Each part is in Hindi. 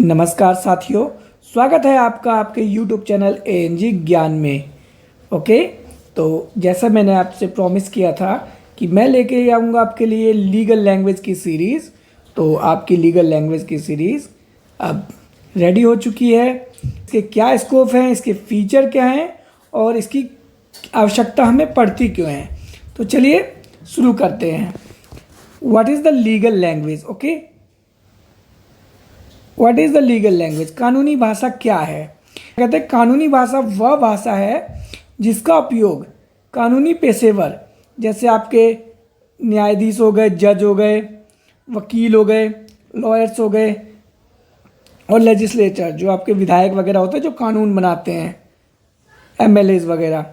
नमस्कार साथियों, स्वागत है आपका आपके YouTube चैनल ANG ज्ञान में। ओके, तो जैसा मैंने आपसे प्रॉमिस किया था कि मैं लेके आऊँगा आपके लिए लीगल लैंग्वेज की सीरीज़। तो आपकी लीगल लैंग्वेज की सीरीज़ अब रेडी हो चुकी है। इसके क्या स्कोप हैं, इसके फीचर क्या हैं और इसकी आवश्यकता हमें पड़ती क्यों है। तो चलिए शुरू करते हैं। What is the legal language? Okay, what is the legal language? कानूनी भाषा क्या है? कहते हैं कानूनी भाषा वह भाषा है जिसका उपयोग कानूनी पेशेवर जैसे आपके न्यायाधीश हो गए, जज हो गए, वकील हो गए, लॉयर्स हो गए और लेजिस्लेचर जो आपके विधायक वगैरह होते हैं जो कानून बनाते हैं, MLAs वगैरह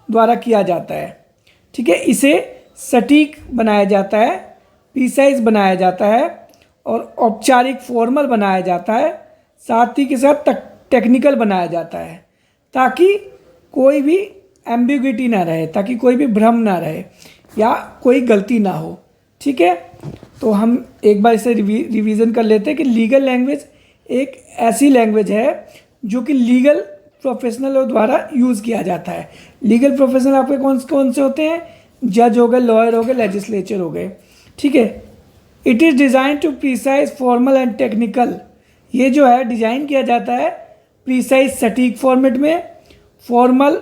द्वारा किया जाता है। ठीक है, इसे सटीक बनाया जाता है, प्रिसाइज बनाया जाता है और औपचारिक फॉर्मल बनाया जाता है, साथ ही के साथ टेक्निकल बनाया जाता है ताकि कोई भी एम्बिग्विटी ना रहे, ताकि कोई भी भ्रम ना रहे या कोई गलती ना हो। ठीक है, तो हम एक बार इसे रिवीजन कर लेते हैं कि लीगल लैंग्वेज एक ऐसी लैंग्वेज है जो कि लीगल प्रोफेशनलों द्वारा यूज़ किया जाता है। लीगल प्रोफेशनल आपके कौन कौन से होते हैं? जज हो गए, लॉयर हो गए, लेजिस्लेचर हो गए। ठीक है, it is design to precise formal and technical. ये जो है डिज़ाइन किया जाता है प्रिसाइज सटीक फॉर्मेट में, फॉर्मल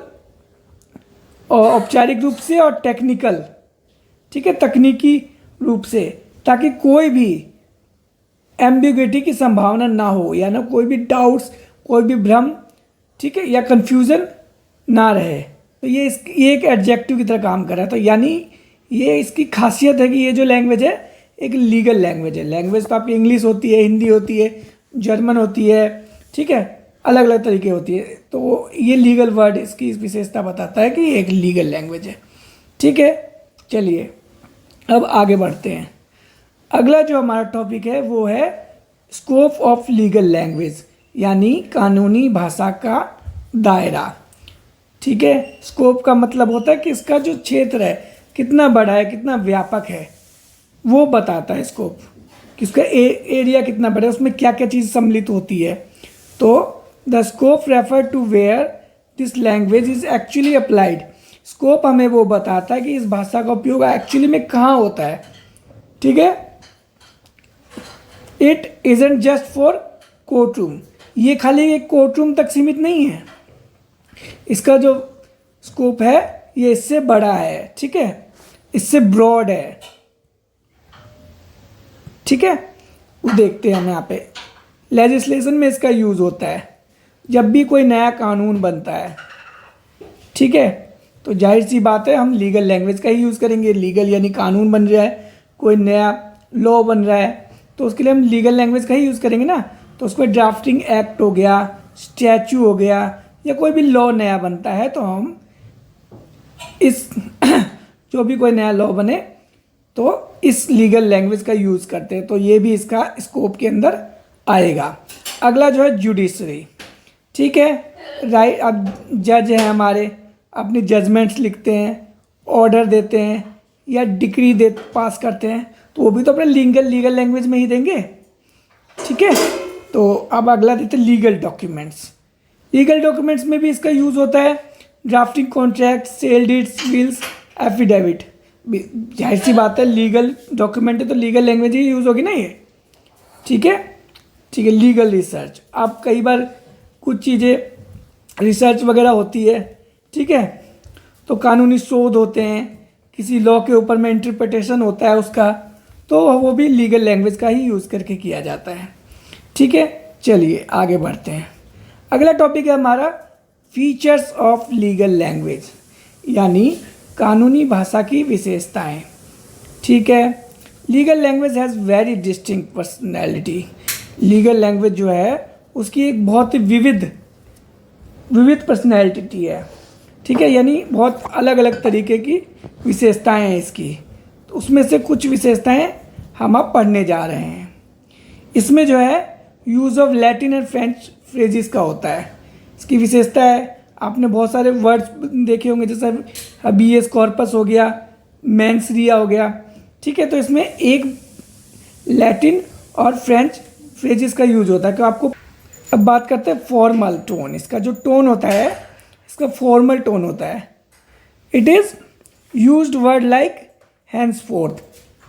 और औपचारिक रूप से और टेक्निकल, ठीक है, तकनीकी रूप से, ताकि कोई भी एम्बिग्विटी की संभावना ना हो या ना कोई भी डाउट्स, कोई भी भ्रम, ठीक है, या कन्फ्यूज़न ना रहे। तो ये एक एडजेक्टिव की तरह काम कर रहा है। तो यानी ये इसकी खासियत है कि ये जो लैंग्वेज है एक लीगल लैंग्वेज है। लैंग्वेज तो आपकी इंग्लिश होती है, हिंदी होती है, जर्मन होती है, ठीक है, अलग अलग तरीके होती है। तो ये लीगल वर्ड इसकी विशेषता बताता है कि ये एक लीगल लैंग्वेज है। ठीक है, चलिए अब आगे बढ़ते हैं। अगला जो हमारा टॉपिक है वो है स्कोप ऑफ लीगल लैंग्वेज, यानी कानूनी भाषा का दायरा। ठीक है, स्कोप का मतलब होता है कि इसका जो क्षेत्र है कितना बड़ा है, कितना व्यापक है, वो बताता है स्कोप कि उसका एरिया कितना बड़ा है, उसमें क्या क्या चीज़ सम्मिलित होती है। तो the scope refer to where this language is actually applied. Scope हमें वो बताता है कि इस भाषा का उपयोग एक्चुअली में कहाँ होता है। ठीक है, it isn't just for court room. ये खाली एक कोर्ट रूम तक सीमित नहीं है, इसका जो स्कोप है ये इससे बड़ा है। ठीक है, इससे ब्रॉड है। ठीक है, वो देखते हैं हम यहाँ पे लेजिस्लेशन में इसका यूज़ होता है जब भी कोई नया कानून बनता है। ठीक है, तो जाहिर सी बात है हम लीगल लैंग्वेज का ही यूज़ करेंगे। लीगल यानी कानून बन रहा है, कोई नया लॉ बन रहा है, तो उसके लिए हम लीगल लैंग्वेज का ही यूज़ करेंगे ना। तो उसमें ड्राफ्टिंग एक्ट हो गया, स्टैचू हो गया, या कोई भी लॉ नया बनता है तो हम इस जो भी कोई नया लॉ बने तो इस लीगल लैंग्वेज का यूज़ करते हैं। तो ये भी इसका स्कोप के अंदर आएगा। अगला जो है जुडिशरी। ठीक है, राइट, अब जज हैं हमारे, अपनी जजमेंट्स लिखते हैं, ऑर्डर देते हैं या डिक्री पास करते हैं, तो वो भी तो अपने लीगल लैंग्वेज में ही देंगे। ठीक है, तो अब अगला देते हैं लीगल डॉक्यूमेंट्स। लीगल डॉक्यूमेंट्स में भी इसका यूज़ होता है। Drafting contract, sale deeds, wills, affidavit. जाहिर सी बात है लीगल डॉक्यूमेंट है तो लीगल लैंग्वेज ही यूज़ होगी ना ये। ठीक है, ठीक है। लीगल रिसर्च, आप कई बार कुछ चीज़ें रिसर्च वगैरह होती है, ठीक है, तो कानूनी शोध होते हैं, किसी लॉ के ऊपर में इंटरप्रिटेशन होता है उसका, तो वो भी लीगल लैंग्वेज का ही यूज़ करके किया जाता है। ठीक है, चलिए आगे बढ़ते हैं। अगला टॉपिक है हमारा फीचर्स ऑफ लीगल लैंग्वेज, यानी कानूनी भाषा की विशेषताएं। ठीक है, legal language has very distinct personality. Legal language जो है उसकी एक बहुत ही विविध पर्सनैलिटी है। ठीक है, यानी बहुत अलग अलग तरीके की विशेषताएं हैं इसकी। तो उसमें से कुछ विशेषताएं हम अब पढ़ने जा रहे हैं। इसमें जो है use of Latin and French phrases का होता है। इसकी विशेषता है, आपने बहुत सारे वर्ड्स देखे होंगे, जैसे हबीएस कॉर्पस हो गया, मेंस रिया हो गया। ठीक है, तो इसमें एक लैटिन और फ्रेंच फ्रेजेस का यूज होता है कि आपको अब बात करते हैं फॉर्मल टोन। इसका जो टोन होता है, इसका फॉर्मल टोन होता है। It is used word like henceforth.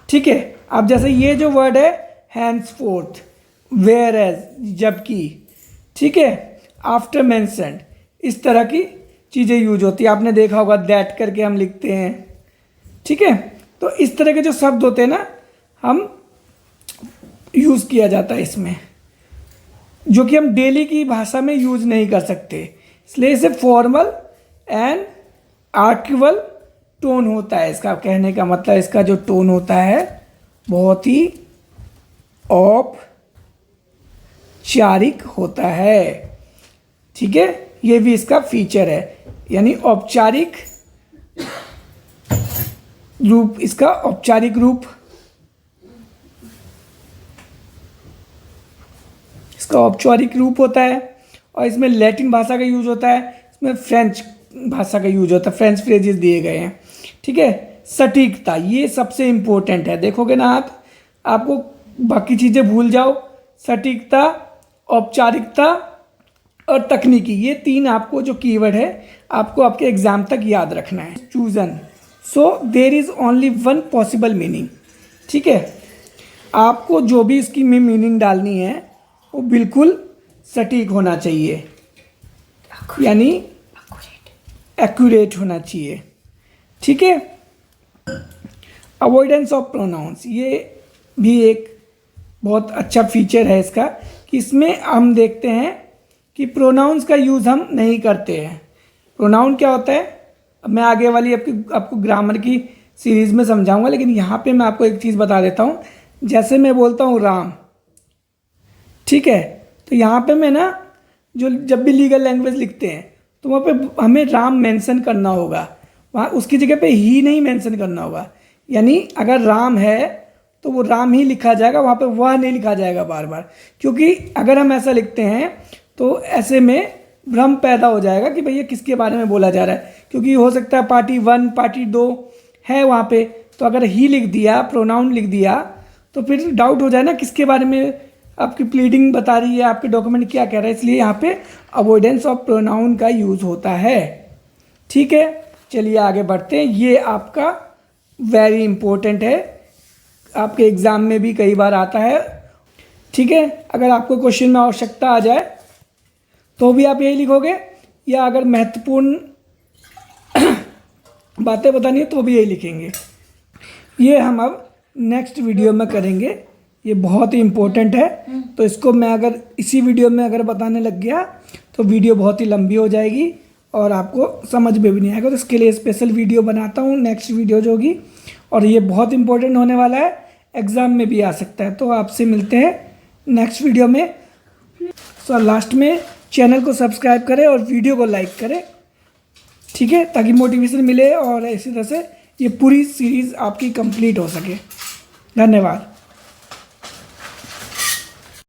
ठीक है, अब जैसे ये जो वर्ड है हैंड्सफोर्थ, वेयर एज जबकि, ठीक है, आफ्टर मेंशन्ड, इस तरह की चीज़ें यूज होती है। आपने देखा होगा दैट करके हम लिखते हैं। ठीक है, तो इस तरह के जो शब्द होते हैं ना, हम यूज़ किया जाता है इसमें, जो कि हम डेली की भाषा में यूज नहीं कर सकते। इसलिए इसे फॉर्मल एंड आर्टिकल टोन होता है। इसका कहने का मतलब, इसका जो टोन होता है बहुत ही औपचारिक होता है। ठीक है, ये भी इसका फीचर है, यानी औपचारिक रूप, इसका औपचारिक रूप, इसका औपचारिक रूप होता है। और इसमें लैटिन भाषा का यूज होता है, इसमें फ्रेंच भाषा का यूज होता है, फ्रेंच फ्रेजेस दिए गए हैं। ठीक है, सटीकता, ये सबसे इम्पोर्टेंट है। देखोगे ना आप, आपको बाकी चीज़ें भूल जाओ, सटीकता, औपचारिकता और तकनीकी, ये तीन आपको जो कीवर्ड है आपको आपके एग्जाम तक याद रखना है। Chosen, so there is only one possible meaning. ठीक है, आपको जो भी इसकी में मीनिंग डालनी है वो बिल्कुल सटीक होना चाहिए, यानी एक्यूरेट होना चाहिए। ठीक है, अवॉइडेंस ऑफ प्रोनाउंस, ये भी एक बहुत अच्छा फीचर है इसका, कि इसमें हम देखते हैं कि प्रोनाउंस का यूज़ हम नहीं करते हैं। प्रोनाउन क्या होता है, अब मैं आगे वाली आपको ग्रामर की सीरीज़ में समझाऊंगा, लेकिन यहाँ पे मैं आपको एक चीज़ बता देता हूँ। जैसे मैं बोलता हूँ राम, ठीक है, तो यहाँ पे मैं ना, जो जब भी लीगल लैंग्वेज लिखते हैं तो वहाँ पे हमें राम मेंशन करना होगा, वहाँ उसकी जगह पे ही नहीं मेंशन करना होगा। यानी अगर राम है तो वो राम ही लिखा जाएगा, वहाँ पे वह नहीं लिखा जाएगा बार बार, क्योंकि अगर हम ऐसा लिखते हैं तो ऐसे में भ्रम पैदा हो जाएगा कि भैया किसके बारे में बोला जा रहा है, क्योंकि हो सकता है पार्टी 1 पार्टी 2 है वहाँ पे, तो अगर ही लिख दिया, प्रोनाउन लिख दिया, तो फिर डाउट हो जाए ना किसके बारे में आपकी प्लीडिंग बता रही है, आपके डॉक्यूमेंट क्या कह रहा है। इसलिए यहाँ पे अवॉइडेंस ऑफ प्रोनाउन का यूज़ होता है। ठीक है, चलिए आगे बढ़ते हैं। ये आपका वेरी इंपॉर्टेंट है, आपके एग्ज़ाम में भी कई बार आता है। ठीक है, अगर आपको क्वेश्चन में आवश्यकता आ जाए तो भी आप यही लिखोगे, या अगर महत्वपूर्ण बातें बतानी है तो भी यही लिखेंगे। ये हम अब नेक्स्ट वीडियो में करेंगे, ये बहुत ही इम्पोर्टेंट है। तो इसको मैं अगर इसी वीडियो में अगर बताने लग गया तो वीडियो बहुत ही लंबी हो जाएगी और आपको समझ में भी नहीं आएगा। तो इसके लिए स्पेशल वीडियो बनाता हूँ, नेक्स्ट वीडियो जो होगी, और ये बहुत इंपॉर्टेंट होने वाला है, एग्ज़ाम में भी आ सकता है। तो आपसे मिलते हैं नेक्स्ट वीडियो में। सो लास्ट में चैनल को सब्सक्राइब करें और वीडियो को लाइक करें, ठीक है, ताकि मोटिवेशन मिले और इसी तरह से ये पूरी सीरीज़ आपकी कंप्लीट हो सके। धन्यवाद।